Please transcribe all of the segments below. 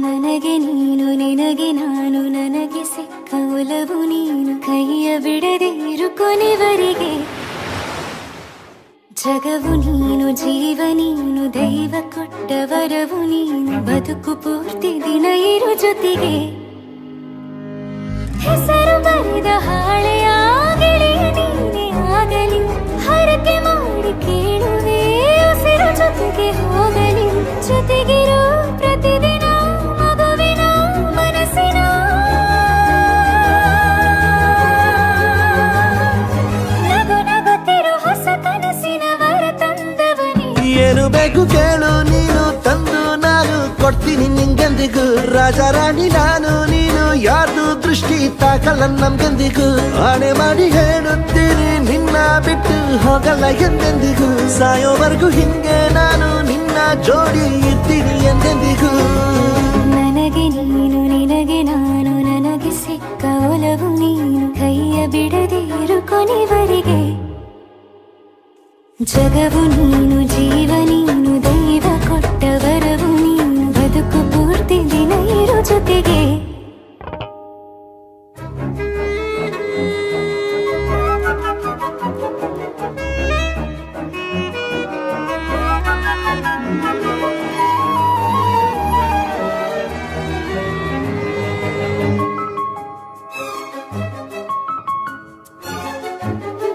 ನನಗೆ ನೀನು ನಿನಗೆ ನಾನು ನನಗೆ ಸಿಕ್ಕ ಒಲವು ನೀನು ಕೈಯ ಬಿಡದೆ ಇರು ಕೊನೆವರೆಗೆ ಜಗವು ನೀನು ಜೀವ ನೀನು ದೈವ ಕೊಟ್ಟ ವರವು ನೀನು ಬದುಕು ಪೂರ್ತಿ ದಿನ ಇರು ಜೊತೆಗೆ ಹೆಸರು ಬರೆದ ಹಾಳೆಯಾಗಲಿ ನೀನೇ ಆಗಲಿ ಹರಕೆ ಮಾಡಿ ಕೇಳುವೆ ಉಸಿರು ಜೊತೆಗೆ ಹೋಗಲಿ ಜೊತೆಗಿರೋ ಪ್ರತಿದಿನ ಮಗುವಿನ ಮನಸ್ಸಿನ ನಗು ನಗುತ್ತಿರೋ ಹೊಸ ಕನಸಿನ ವರ ತಂದವನೇ ಏನು ಬೇಕು ಕೇಳು ನೀನು ತಂದು ನಾನು ಕೊಡ್ತೀನಿ ನಿಂಗೆಂದಿಗೂ ರಾಜ ರಾಣಿ ನಾನು ನೀನು ಯಾರ್ದು ದೃಷ್ಟಿ ತಾಕಲ್ಲ ನಮ್ಗೆಂದಿಗೂ ಆಣೆ ಮಾಡಿ ಹೇಳುತ್ತೀನಿ ನಿನ್ನ ಬಿಟ್ಟು ಹೋಗಲ್ಲ ಎಂದೆಂದಿಗೂ ಸಾಯೋವರೆಗೂ ಹಿಂಗೆ ನಾನು ನಿನ್ನ ಜೋಡಿ ಇರ್ತೀನಿ ಎಂದೆಂದಿಗೂ ನನಗೆ ನೀನು ನಿನಗೆ ನಾನು ನನಗೆ ಸಿಕ್ಕ ಒಲವು ನೀನು ಕೈಯ ಬಿಡದೆ ಇರು ಕೊನೆವರೆಗೆ ಜಗವು ನೀನು ಜೀವ ನೀನು ದೈವ ಕೊಟ್ಟ ವರವು ನೀನು ಬದುಕು ಪೂರ್ತಿ ದಿನ ಇರು ಜೊತೆಗೆ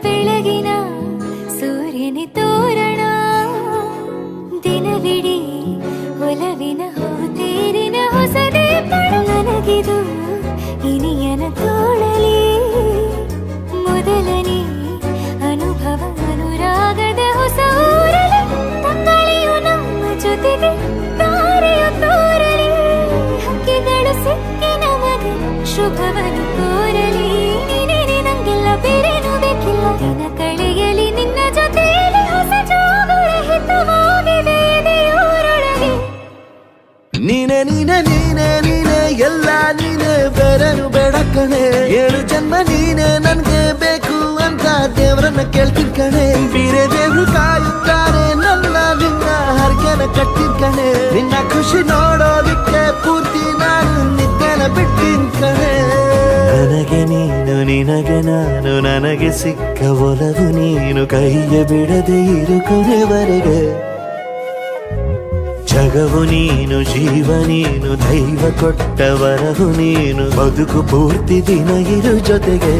ಬೆಳಗಿನ ಸೂರ್ಯನೇ ತೋರಣ ದಿನವಿಡೀ ಒಲವಿನ ಹೋತೇರಿನ ಹೊಸದೇ ಪಡ ನನಗಿದು ಇನಿಯನ ತೋಳಲಿ ಮೊದಲನೇ ಅನುಭವ ಅನುರಾಗದ ಹೊಸ ಊರಲಿ ತಂಗಳಿಯು ನಮ್ಮ ಜೊತೆಗೆ ತಾರೆಯು ತೋರಲಿ ಹಕ್ಕಿಗಳು ಸಿಕ್ಕಿ ನಮಗೆ ಶುಭವನ್ನು ಕೋರಲಿ ನೀನೇ ನಂಗೆಲ್ಲ ಬೇರೇನು ಬೇಕಿಲ್ಲ ದಿನ ಕಳೆಯಲಿ ನಿನ್ನ ಜೊತೆಯಲ್ಲಿ ಹೊಸ ಜೋಗುಳ ಹಿತವಾಗಿದೆ ದೇವರೊಳಗೆ ನೀನೆ ನೀನೆ ನೀನೆ ನೀನೆ ಎಲ್ಲ ನೀನೆ ಬೇರೆನು ಬೇಡ ಕಣೆ ಏಳು ಜನ್ಮ ನೀನೆ ನನ್ಗೆ ಬೇಕು ಅಂತ ದೇವ್ರನ್ನ ಕೇಳ್ತೀನಿ ಕಣೆ ಬೇರೆ ದೇವ್ರು ಕಾಯುತ್ತಾರೆ ನನ್ನ ನಿನ್ನ ಹರ್ಗೆನ ಕಟ್ಟಿನ ಕಣೆ ನಿನ್ನ ಖುಷಿ ನೋಡೋದಿಕ್ಕೆ ಪೂರ್ತಿ ನಾನು ನಿದ್ದೆನ ಬಿಟ್ಟಿನ ಕಣೆ ನನಗೆ ನೀನು ನಿನಗೆ ನಾನು ನನಗೆ ಸಿಕ್ಕ ಒಲವು ನೀನು ಕೈಯ ಬಿಡದೆ ಇರು ಕೊನೆವರೆಗೆ ಜಗವು ನೀನು ಜೀವ ನೀನು ದೈವ ಕೊಟ್ಟ ವರವು ನೀನು ಬದುಕು ಪೂರ್ತಿ ದಿನ ಇರು ಜೊತೆಗೆ